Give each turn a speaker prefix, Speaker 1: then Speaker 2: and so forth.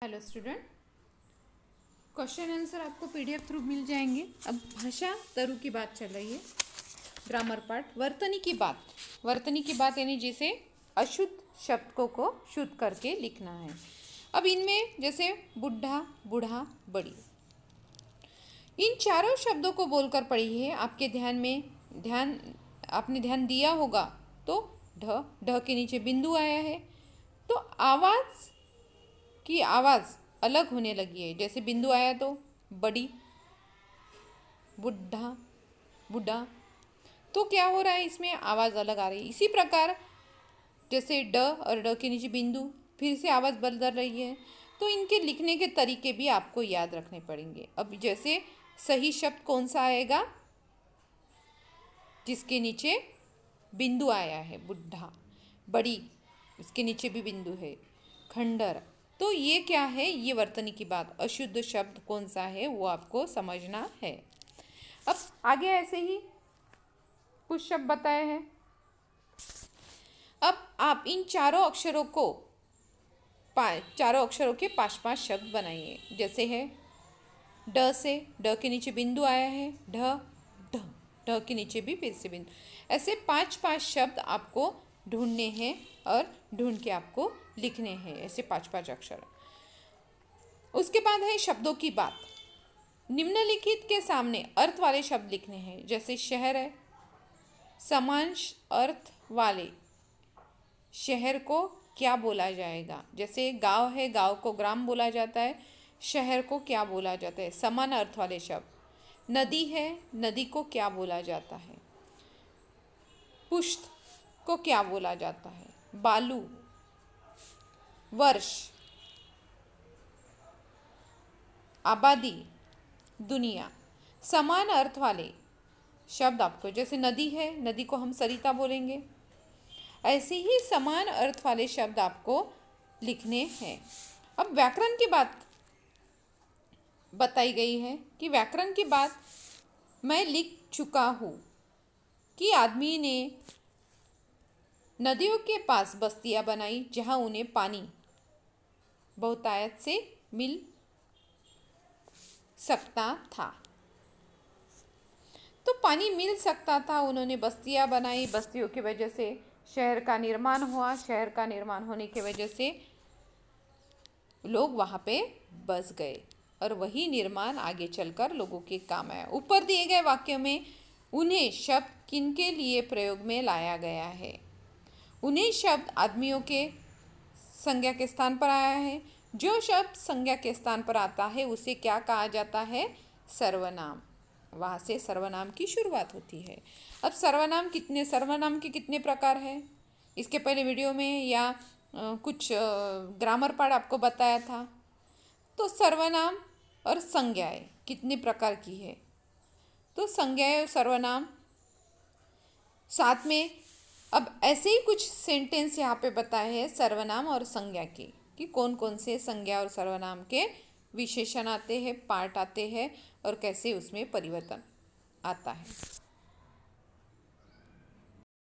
Speaker 1: Hello student, question answer आपको PDF through मिल जाएंगे। अब भाषा तरु की बात चल रही है, ग्रामर पार्ट। वर्तनी की बात यानी जैसे अशुद्ध शब्दों को शुद्ध करके लिखना है। अब इनमें जैसे बुढ़ा, बूढ़ा, बड़ी, इन चारों शब्दों को बोलकर पढ़ी है। आपके आपने ध्यान दिया होगा तो ढ के नीचे बिंदु आया है, तो आवाज़ अलग होने लगी है। जैसे बिंदु आया तो बड़ी, बुढ़ा, बुढ़ा, तो क्या हो रहा है, इसमें आवाज़ अलग आ रही है। इसी प्रकार जैसे ड और ड के नीचे बिंदु, फिर से आवाज़ बदल रही है। तो इनके लिखने के तरीके भी आपको याद रखने पड़ेंगे। अब जैसे सही शब्द कौन सा आएगा, जिसके नीचे बिंदु आया है, बुढ़ा, बड़ी, इसके नीचे भी बिंदु है, खंडर। तो ये क्या है, ये वर्तनी की बात। अशुद्ध शब्द कौन सा है वो आपको समझना है। अब आगे ऐसे ही कुछ शब्द बताए हैं। अब आप इन चारों अक्षरों के 5-5 शब्द बनाइए। जैसे है ड से, ड के नीचे बिंदु आया है, ढ, ढ, ढ के नीचे भी फिर से बिंदु। ऐसे 5-5 शब्द आपको ढूंढने हैं और ढूंढ के आपको लिखने हैं, ऐसे 5-5 अक्षर। उसके बाद है शब्दों की बात। निम्नलिखित के सामने अर्थ वाले शब्द लिखने हैं। जैसे शहर है, समान अर्थ वाले शहर को क्या बोला जाएगा। जैसे गांव है, गांव को ग्राम बोला जाता है, शहर को क्या बोला जाता है, समान अर्थ वाले शब्द। नदी है, नदी को क्या बोला जाता है। पुष्ट को क्या बोला जाता है, बालू, वर्ष, आबादी, दुनिया। समान अर्थ वाले शब्द आपको, जैसे नदी है, नदी को हम सरिता बोलेंगे, ऐसे ही समान अर्थ वाले शब्द आपको लिखने हैं। अब व्याकरण की बात बताई गई है कि व्याकरण की बात मैं लिख चुका हूँ कि आदमी ने नदियों के पास बस्तियां बनाई जहाँ उन्हें पानी बहुतायत से मिल सकता था। तो पानी मिल सकता था, उन्होंने बस्तियां बनाई, बस्तियों की वजह से शहर का निर्माण हुआ, शहर का निर्माण होने की वजह से लोग वहाँ पे बस गए और वही निर्माण आगे चलकर लोगों के काम आया। ऊपर दिए गए वाक्य में उन्हें शब्द किनके लिए प्रयोग में लाया गया है। उन्हें शब्द आदमियों के संज्ञा के स्थान पर आया है। जो शब्द संज्ञा के स्थान पर आता है उसे क्या कहा जाता है, सर्वनाम। वहाँ से सर्वनाम की शुरुआत होती है। अब सर्वनाम के कितने प्रकार हैं, इसके पहले वीडियो में या कुछ ग्रामर पार्ट आपको बताया था। तो सर्वनाम और संज्ञाएं कितने प्रकार की है, तो संज्ञाएं और सर्वनाम साथ में। अब ऐसे ही कुछ सेंटेंस यहाँ पे बताए हैं सर्वनाम और संज्ञा के, कि कौन कौन से संज्ञा और सर्वनाम के विशेषण आते हैं, पार्ट आते हैं और कैसे उसमें परिवर्तन आता है।